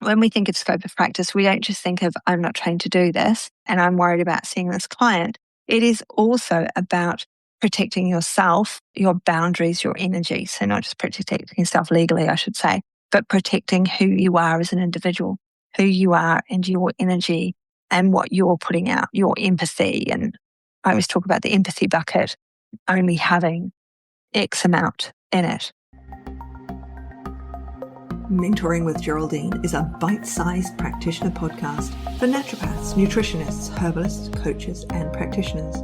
when we think of scope of practice, we don't just think of, I'm not trained to do this and I'm worried about seeing this client. It is also about protecting yourself, your boundaries, your energy. So not just protecting yourself legally, I should say, but protecting who you are as an individual, who you are and your energy and what you're putting out, your empathy. And I always talk about the empathy bucket only having X amount in it. Mentoring with Geraldine is a bite-sized practitioner podcast for naturopaths, nutritionists, herbalists, coaches, and practitioners.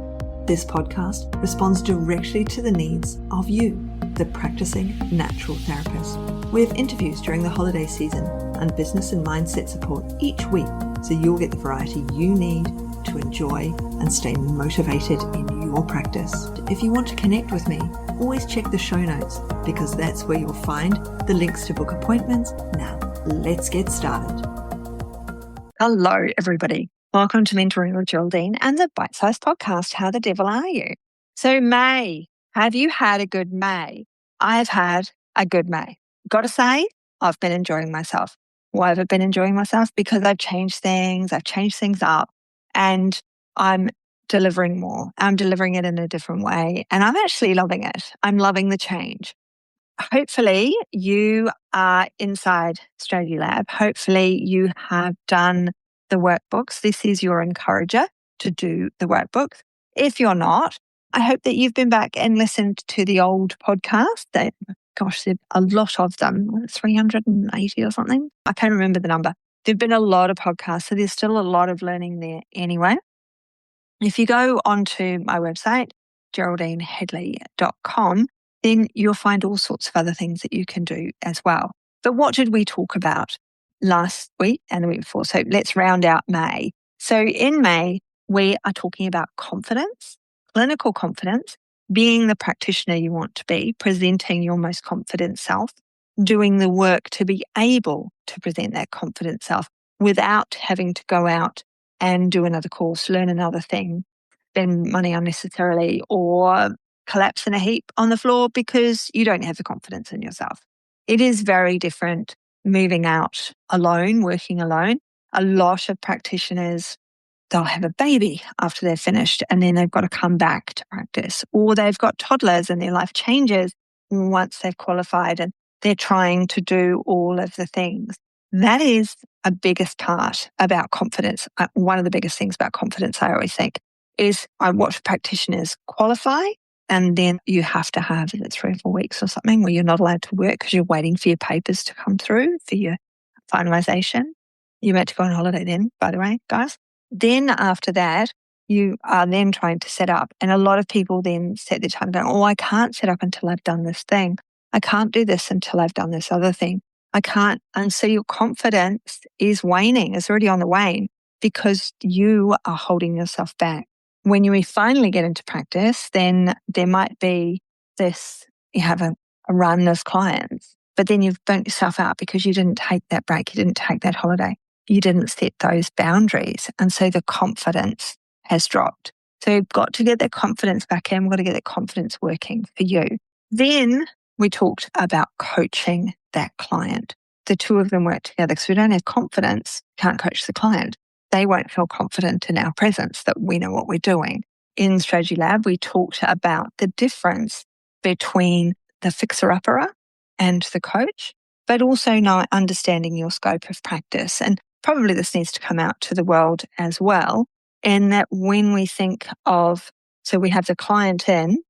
This podcast responds directly to the needs of you, the practicing natural therapist. We have interviews during the holiday season and business and mindset support each week, so you'll get the variety you need to enjoy and stay motivated in your practice. If you want to connect with me, always check the show notes because that's where you'll find the links to book appointments. Now, let's get started. Hello, everybody. Welcome to Mentoring with Geraldine and the Bite Size Podcast. How the devil are you? So May, have you had a good May? I've had a good May. Got to say, I've been enjoying myself. Why have I been enjoying myself? Because I've changed things up, and I'm delivering more. I'm delivering it in a different way, and I'm actually loving it. I'm loving the change. Hopefully, you are inside Strategy Lab. Hopefully, you have done the workbooks. This is your encourager to do the workbooks. If you're not, I hope that you've been back and listened to the old podcast. There's a lot of them, 380 or something. I can't remember the number. There've been a lot of podcasts, so there's still a lot of learning there anyway. If you go onto my website, geraldineheadley.com, then you'll find all sorts of other things that you can do as well. But what did we talk about last week and the week before? So let's round out May. So in May, we are talking about confidence, clinical confidence, being the practitioner you want to be, presenting your most confident self, doing the work to be able to present that confident self without having to go out and do another course, learn another thing, spend money unnecessarily, or collapse in a heap on the floor because you don't have the confidence in yourself. It is very different moving out alone, working alone. A lot of practitioners, they'll have a baby after they're finished and then they've got to come back to practice, or they've got toddlers and their life changes once they've qualified and they're trying to do all of the things. That is a biggest part about confidence. One of the biggest things about confidence, I always think, is I watch practitioners qualify and then you have to have 3 or 4 weeks or something where you're not allowed to work because you're waiting for your papers to come through for your finalisation. You're about to go on holiday then, by the way, guys. Then after that, you are then trying to set up. And a lot of people then set their time going, I can't set up until I've done this thing. I can't do this until I've done this other thing. I can't. And so your confidence is waning, it's already on the wane because you are holding yourself back. When you finally get into practice, then there might be this, you have a run of clients, but then you've burnt yourself out because you didn't take that break, you didn't take that holiday, you didn't set those boundaries. And so the confidence has dropped. So you've got to get that confidence back in, we've got to get that confidence working for you. Then we talked about coaching that client. The two of them work together because we don't have confidence, can't coach the client. They won't feel confident in our presence that we know what we're doing. In Strategy Lab, we talked about the difference between the fixer-upper and the coach, but also now understanding your scope of practice. And probably this needs to come out to the world as well, in that when we think of, so we have the client in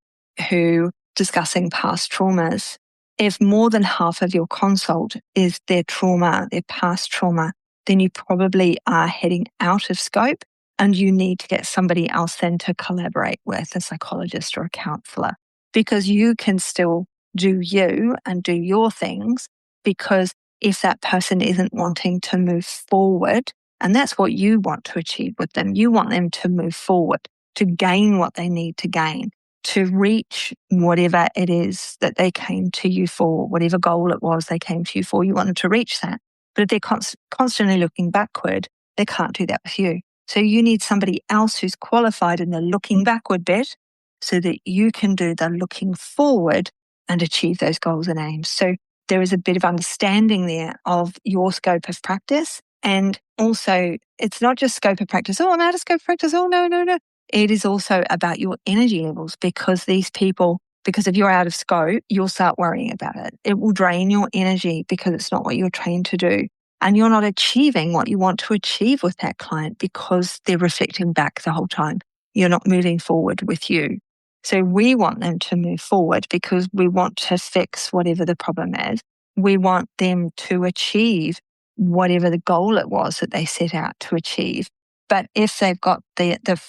who discussing past traumas, if more than half of your consult is their trauma, their past trauma, then you probably are heading out of scope and you need to get somebody else then to collaborate with, a psychologist or a counselor, because you can still do you and do your things. Because if that person isn't wanting to move forward, and that's what you want to achieve with them, you want them to move forward, to gain what they need to gain, to reach whatever it is that they came to you for, whatever goal it was they came to you for, you want them to reach that. But if they're constantly looking backward, they can't do that with you. So you need somebody else who's qualified in the looking backward bit so that you can do the looking forward and achieve those goals and aims. So there is a bit of understanding there of your scope of practice. And also, it's not just scope of practice. Oh, I'm out of scope of practice. Oh, no, no, no. It is also about your energy levels, because these people, because if you're out of scope, you'll start worrying about it. It will drain your energy because it's not what you're trained to do. And you're not achieving what you want to achieve with that client because they're reflecting back the whole time. You're not moving forward with you. So we want them to move forward because we want to fix whatever the problem is. We want them to achieve whatever the goal it was that they set out to achieve. But if they've got the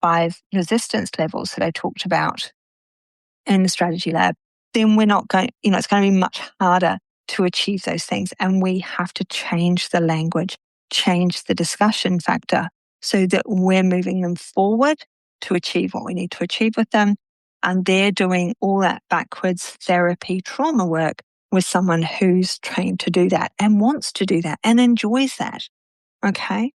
5 resistance levels that I talked about in the strategy lab, then we're not going, it's going to be much harder to achieve those things. And we have to change the language, change the discussion factor so that we're moving them forward to achieve what we need to achieve with them. And they're doing all that backwards therapy trauma work with someone who's trained to do that and wants to do that and enjoys that. Okay.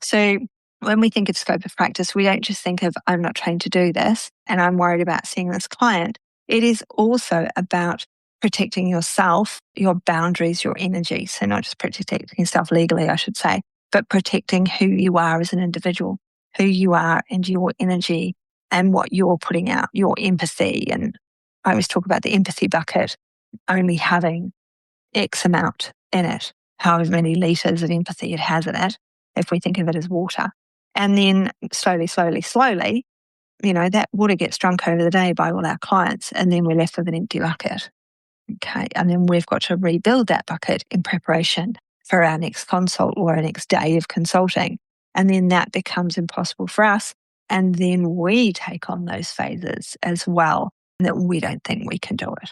So when we think of scope of practice, we don't just think of, I'm not trained to do this and I'm worried about seeing this client. It is also about protecting yourself, your boundaries, your energy. So not just protecting yourself legally, I should say, but protecting who you are as an individual, who you are and your energy and what you're putting out, your empathy. And I always talk about the empathy bucket only having X amount in it, however many litres of empathy it has in it, if we think of it as water. And then slowly, that water gets drunk over the day by all our clients, and then we're left with an empty bucket. Okay. And then we've got to rebuild that bucket in preparation for our next consult or our next day of consulting. And then that becomes impossible for us. And then we take on those phases as well, that we don't think we can do it.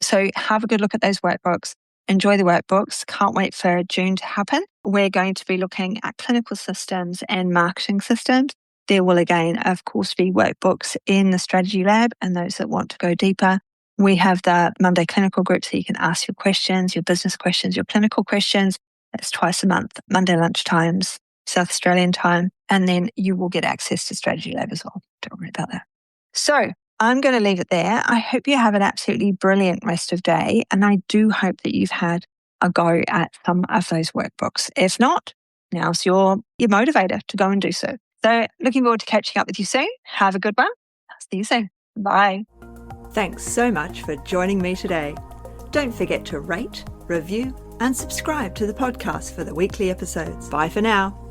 So have a good look at those workbooks. Enjoy the workbooks. Can't wait for June to happen. We're going to be looking at clinical systems and marketing systems. There will again, of course, be workbooks in the strategy lab, and those that want to go deeper. We have the Monday clinical group, so you can ask your questions, your business questions, your clinical questions. That's twice a month, Monday lunchtimes, South Australian time. And then you will get access to strategy lab as well. Don't worry about that. So I'm going to leave it there. I hope you have an absolutely brilliant rest of day. And I do hope that you've had a go at some of those workbooks. If not, now's your motivator to go and do so. So looking forward to catching up with you soon. Have a good one. I'll see you soon. Bye. Thanks so much for joining me today. Don't forget to rate, review, and subscribe to the podcast for the weekly episodes. Bye for now.